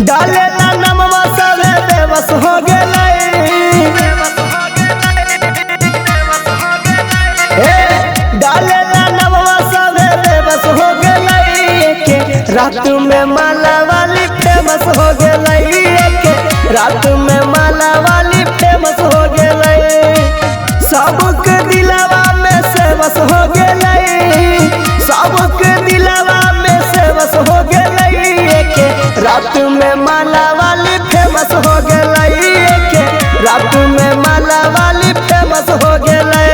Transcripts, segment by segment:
डालेला नमवा सबे बेबस हो गेलै। डालेला नमवा सबे बेबस हो गेलै। के रात में माला वाली फेमस हो गेलै। के रात में माला वाली फेमस हो गेलै। सबके दिलवा में से बस हो गेलै। सबके दिलवा में से बस हो गेलै। के रात में माला वाली फेमस हो गेलै। के रात में माला वाली फेमस हो गेलै।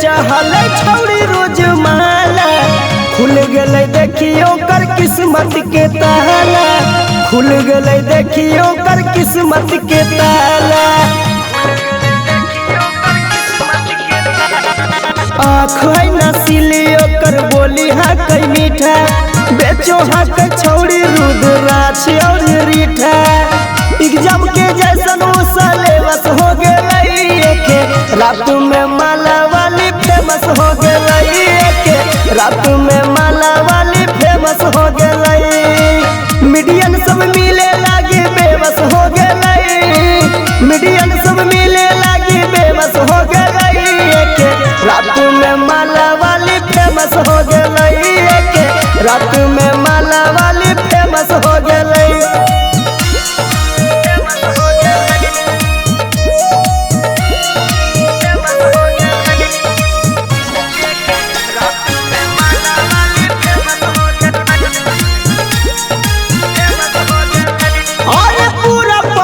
चाहल छौड़ी रोज माला खुल गलै देखियो कर किस्मत के ताला। खुल गलै देखियो कर किस्मत के ताला। आँख है नसीली ओकर बोली है कई मीठा। बेचो है कई छौड़ी रुद्राक्ष और रीठा। एग्जाम के जैसन सिलेबस हो गेलै। के रात में माला वाली फेमस हो गेलै। के रात में माला वाली फेमस हो गेलै। मीडियन सब मिले लागी बेबस हो गेलै। मीडियन सब मिले लागी बेबस हो गेलै। के रात में माला वाली फेमस हो गेलै। के रात में माला वाली फेमस हो गेलै।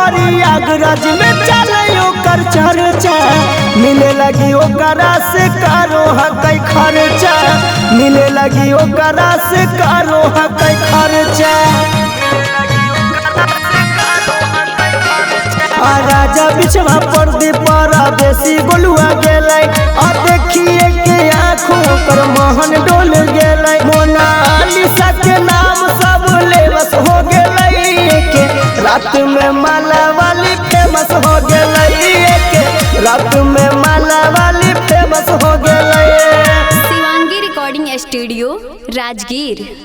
प्रयागराज में चले ओकर चर्चा। मिले लगी ओकरा से कारो हकै खर्चा। मिले लगी ओकरा से कारो हकै खर्चा। आ राजा बिछवा पर दीपारा बेसी गोलुआ गेलै। आ देखिए के आँखों पर मोहन डोल गेलै। मोनालिसा के नाम सब लेवस हो गेलै। के रात में माला वाली फेमस हो गेलै। के रात में माला वाली फेमस हो गेलै। Shivangi recording studio Rajgir.